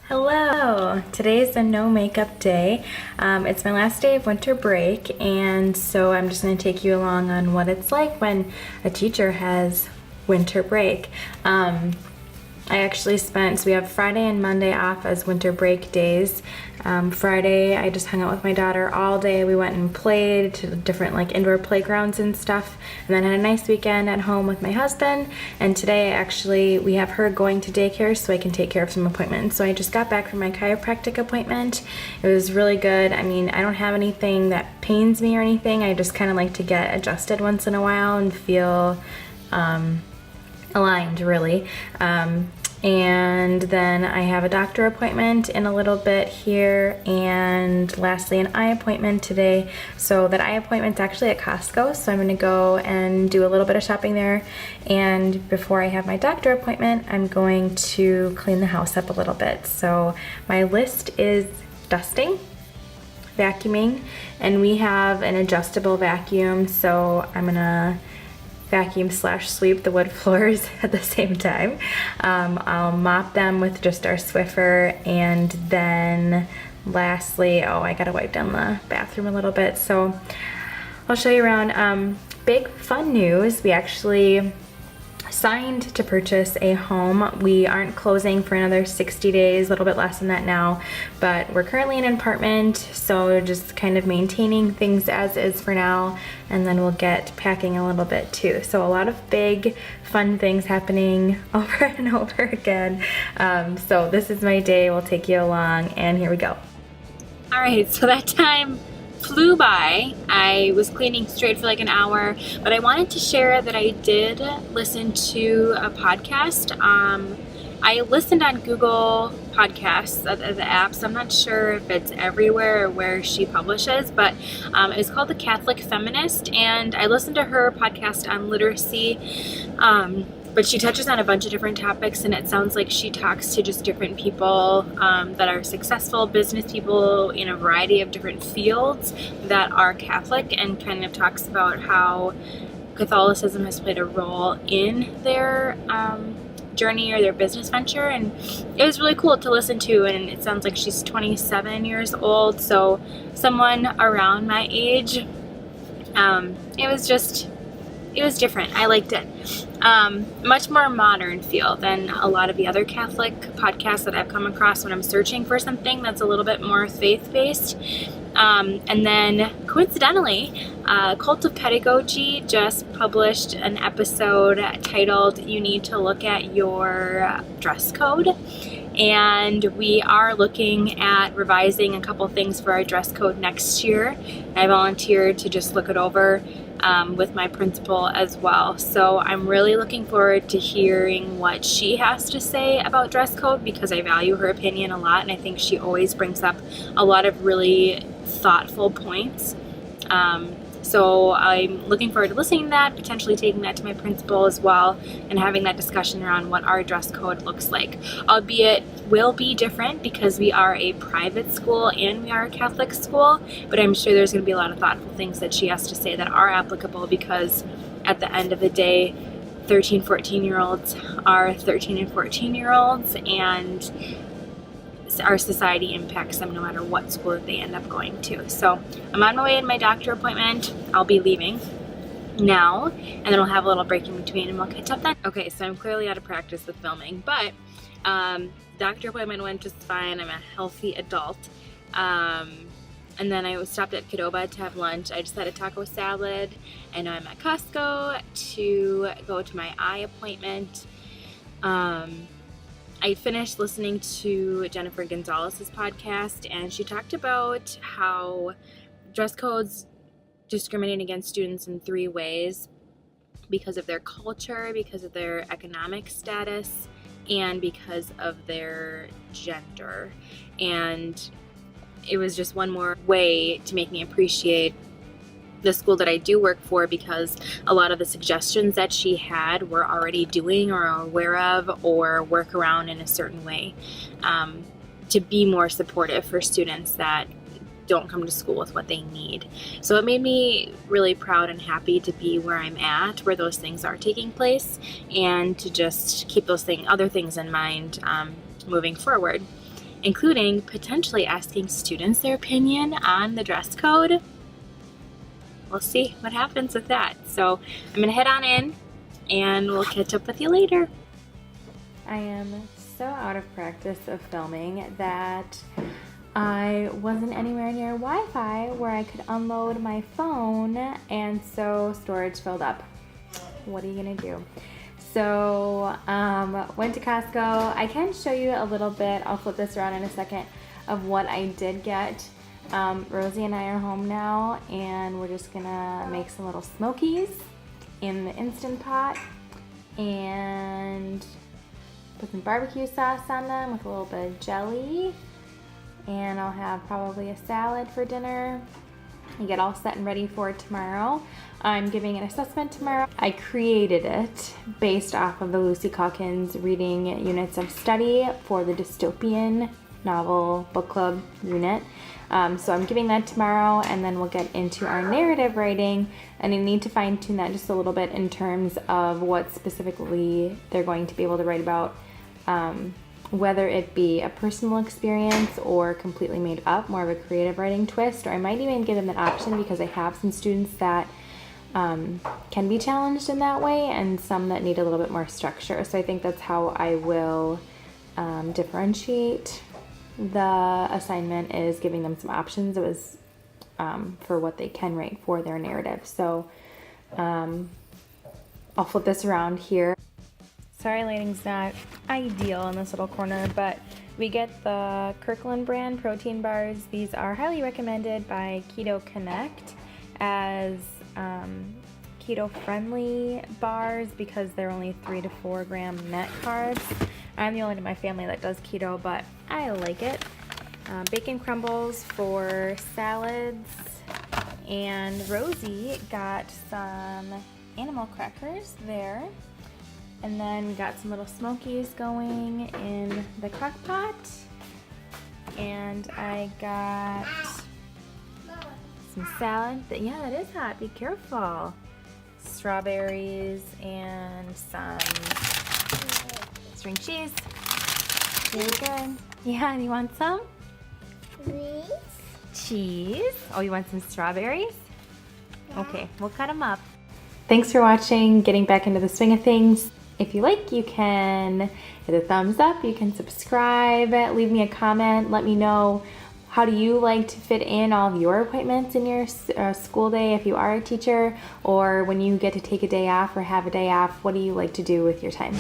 Hello! Today is a no makeup day. It's my last day of winter break, and so I'm just going to take you along on what it's like when a teacher has winter break. I actually so we have Friday and Monday off as winter break days. Friday, I just hung out with my daughter all day. We went and played to different indoor playgrounds and stuff, and then had a nice weekend at home with my husband. And today, actually, we have her going to daycare so I can take care of some appointments. So I just got back from my chiropractic appointment. It was really good. I mean, I don't have anything that pains me or anything. I just kind of like to get adjusted once in a while and feel aligned, really. And then I have a doctor appointment in a little bit here, and lastly an eye appointment today. So that eye appointment's actually at Costco, so I'm going to go and do a little bit of shopping there, and before I have my doctor appointment I'm going to clean the house up a little bit. So my list is dusting, vacuuming, and we have an adjustable vacuum, so I'm gonna vacuum / sweep the wood floors at the same time. I'll mop them with just our Swiffer, and then lastly, I gotta wipe down the bathroom a little bit, so I'll show you around. Big fun news, we actually signed to purchase a home. We aren't closing for another 60 days, a little bit less than that now, but we're currently in an apartment, so just kind of maintaining things as is for now, and then we'll get packing a little bit too. So a lot of big fun things happening over and over again. So this is my day. We'll take you along, and here we go. All right, so that time flew by. I was cleaning straight for like an hour, but I wanted to share that I did listen to a podcast. I listened on Google Podcasts, the app, so I'm not sure if it's everywhere or where she publishes, but it was called The Catholic Feminist, and I listened to her podcast on literacy. But she touches on a bunch of different topics, and it sounds like she talks to just different people that are successful business people in a variety of different fields that are Catholic, and kind of talks about how Catholicism has played a role in their journey or their business venture. And it was really cool to listen to, and it sounds like she's 27 years old, so someone around my age. It was different. I liked it. Much more modern feel than a lot of the other Catholic podcasts that I've come across when I'm searching for something that's a little bit more faith-based. And then, coincidentally, Cult of Pedagogy just published an episode titled "You Need to Look at Your Dress Code." And we are looking at revising a couple things for our dress code next year. I volunteered to just look it over with my principal as well. So I'm really looking forward to hearing what she has to say about dress code, because I value her opinion a lot, and I think she always brings up a lot of really thoughtful points. So I'm looking forward to listening to that, potentially taking that to my principal as well, and having that discussion around what our dress code looks like. Albeit will be different because we are a private school and we are a Catholic school, but I'm sure there's going to be a lot of thoughtful things that she has to say that are applicable, because at the end of the day, 13, 14-year-olds are 13 and 14-year-olds, and our society impacts them no matter what school that they end up going to. So I'm on my way to my doctor appointment. I'll be leaving now, and then we'll have a little break in between, and we'll catch up then. Okay, so I'm clearly out of practice with filming, but doctor appointment went just fine. I'm a healthy adult. And then I stopped at Qdoba to have lunch. I just had a taco salad, and now I'm at Costco to go to my eye appointment. I finished listening to Jennifer Gonzalez's podcast, and she talked about how dress codes discriminate against students in 3 ways: because of their culture, because of their economic status, and because of their gender. And it was just one more way to make me appreciate the school that I do work for, because a lot of the suggestions that she had were already doing or aware of or work around in a certain way to be more supportive for students that don't come to school with what they need. So it made me really proud and happy to be where I'm at, where those things are taking place, and to just keep those other things in mind moving forward. including potentially asking students their opinion on the dress code. We'll see what happens with that. So I'm gonna head on in and we'll catch up with you later. I am so out of practice of filming that I wasn't anywhere near Wi-Fi where I could unload my phone, and so storage filled up. What are you gonna do? So went to Costco. I can show you a little bit, I'll flip this around in a second, of what I did get. Rosie and I are home now, and we're just gonna make some little smokies in the Instant Pot and put some barbecue sauce on them with a little bit of jelly. And I'll have probably a salad for dinner and get all set and ready for tomorrow. I'm giving an assessment tomorrow. I created it based off of the Lucy Calkins reading units of study for the dystopian novel book club unit. So I'm giving that tomorrow, and then we'll get into our narrative writing, and I need to fine tune that just a little bit in terms of what specifically they're going to be able to write about, whether it be a personal experience or completely made up, more of a creative writing twist, or I might even give them an option because I have some students that can be challenged in that way and some that need a little bit more structure. So I think that's how I will differentiate the assignment, is giving them some options. It was for what they can write for their narrative. So I'll flip this around here. Sorry, lighting's not ideal in this little corner, but we get the Kirkland brand protein bars. These are highly recommended by Keto Connect as keto-friendly bars because they're only 3 to 4 gram net carbs. I'm the only one in my family that does keto, but I like it. Bacon crumbles for salads, and Rosie got some animal crackers there. And then we got some little smokies going in the crock pot. And I got some salad. Yeah, that is hot. Be careful. Strawberries and some string cheese. Really good. Yeah, you want some? Please? Cheese. Oh, you want some strawberries? Yeah. Okay, we'll cut them up. Thanks for watching, getting back into the swing of things. If you like, you can hit a thumbs up, you can subscribe, leave me a comment, let me know how do you like to fit in all of your appointments in your school day if you are a teacher, or when you get to take a day off or have a day off, what do you like to do with your time?